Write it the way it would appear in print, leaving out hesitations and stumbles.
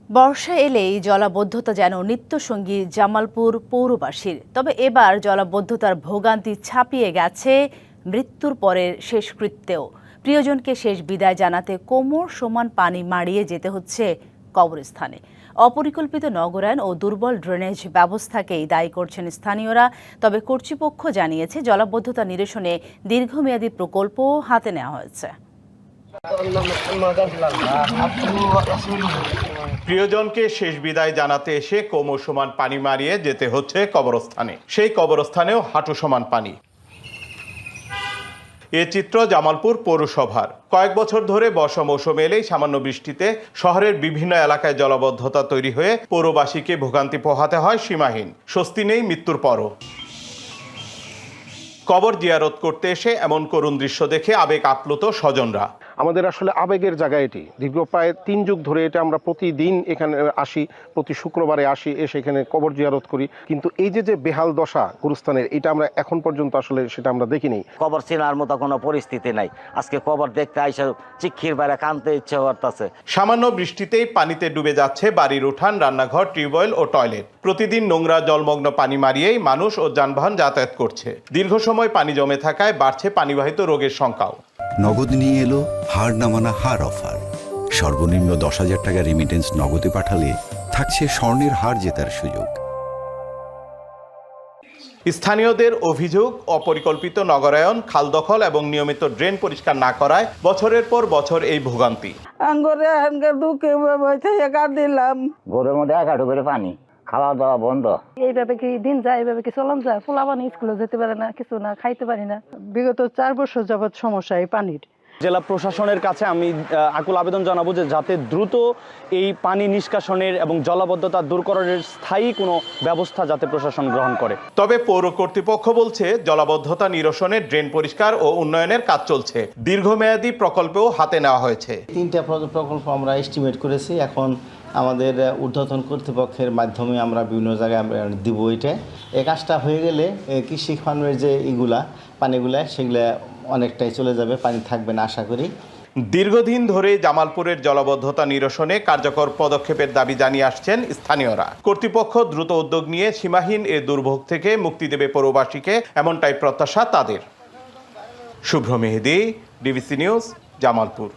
বর্ষা এলেই জলাবদ্ধতা যেন নিত্যসঙ্গী জামালপুর পৌরবাসীর। তবে এবার জলাবদ্ধতার ভোগান্তি ছাপিয়ে গেছে মৃত্যুর পরের শেষকৃত্যেও। প্রিয়জনকে শেষ বিদায় জানাতে কোমর সমান পানি মাড়িয়ে যেতে হচ্ছে কবরস্থানে। অপরিকল্পিত নগরায়ন ও দুর্বল ড্রেনেজ ব্যবস্থাকেই দায়ী করছেন স্থানীয়রা। তবে কর্তৃপক্ষ জানিয়েছে জলাবদ্ধতা নিরসনে দীর্ঘমেয়াদী প্রকল্প হাতে নেওয়া হয়েছে। প্রিয়জনকে শেষ বিদায় জানাতে এসে কোমর সমান পানি মারিয়ে যেতে হচ্ছে কবরস্থানে। সেই কবরস্থানেও হাঁটু সমান পানি। এ চিত্র জামালপুর পৌরসভার। কয়েক বছর ধরে বর্ষা মৌসুমে এলেই সামান্য বৃষ্টিতে শহরের বিভিন্ন এলাকায় জলাবদ্ধতা তৈরি হয়ে পৌরবাসীকে ভোগান্তি পোহাতে হয় সীমাহীন। স্বস্তি নেই মৃত্যুর পরও। কবর জিয়ারত করতে এসে এমন করুণ দৃশ্য দেখে আবেগ আপ্লুত স্বজনরা। আমাদের আসলে আবেগের জায়গা এটি। দীর্ঘ প্রায় 3 যুগ ধরে এটা আমরা প্রতিদিন এখানে আসি, প্রতি শুক্রবারে আসি, এসে এখানে কবর জিয়ারত করি। কিন্তু এই যে বেহাল দশা গুরুস্থানের, এটা আমরা এখন পর্যন্ত আসলে সেটা আমরা দেখিনি। কবর চেনার মতো কোনো পরিস্থিতি নাই। আজকে কবর দেখতে আইসা চিক্ষির বাইরে কানতে ইচ্ছে করতেছে। সামান্য বৃষ্টিতেই পানিতে ডুবে যাচ্ছে বাড়ির উঠান, রান্নাঘর, টিউবওয়েল ও টয়লেট। প্রতিদিন নোংরা জলমগ্ন পানি মারিয়েই মানুষ ও যানবাহন যাতায়াত করছে। দীর্ঘ সময় পানি জমে থাকায় বাড়ছে পানিবাহিত রোগের সংখ্যাও। নগদ নিয়ে এলো হার নামানা হার অফার। সর্বনিম্ন 10,000 টাকা রেমিটেন্স নগদে পাঠালে থাকছে স্বর্ণের হার জেতার সুযোগ। স্থানীয়দের অভিযোগ, অপরিকল্পিত নগরায়ন, খাল দখল এবং নিয়মিত ড্রেন পরিষ্কার না করায় বছরের পর বছর এই ভোগান্তি। ঘরের মধ্যে এক হাঁটু করে পানি, খাওয়া দাওয়া বন্ধ। এইভাবে কি দিন যায়, এইভাবে কি চলাম যায়? পোলাপানি স্কুলে যেতে পারে না, কিছু না, খাইতে পারি না। বিগত 4 বছর যাবৎ সমস্যা এই পানির। জেলা প্রশাসনের কাছে আমি আকুল আবেদন জানাবো যে যাতে দ্রুত এই পানি নিষ্কাশনের এবং জলাবদ্ধতা দূর করার স্থায়ী কোনো ব্যবস্থা যাতে প্রশাসন গ্রহণ করে। তবে পৌর কর্তৃপক্ষ বলছে জলাবদ্ধতা নিরসনে ড্রেন পরিষ্কার ও উন্নয়নের কাজ চলছে। দীর্ঘমেয়াদী প্রকল্পও হাতে নেওয়া হয়েছে। 3টা প্রকল্প আমরা এস্টিমেট করেছি। এখন আমাদের ঊর্ধ্বতন কর্তৃপক্ষের মাধ্যমে আমরা বিভিন্ন জায়গায় আমরা দিব। এই কাজটা হয়ে গেলে কৃষি ফার্মের যে পানিগুলা সেগুলা অনেকটাই চলে যাবে, পানি থাকবে না আশা করি। দীর্ঘদিন ধরে জামালপুরের জলাবদ্ধতা নিরসনে কার্যকর পদক্ষেপের দাবি জানিয়ে আসছেন স্থানীয়রা। কর্তৃপক্ষ দ্রুত উদ্যোগ নিয়ে সীমাহীন এ দুর্ভোগ থেকে মুক্তি দেবে পৌরবাসীকে, এমনটাই প্রত্যাশা তাদের। শুভ্র মেহেদি, ডিবিসি নিউজ, জামালপুর।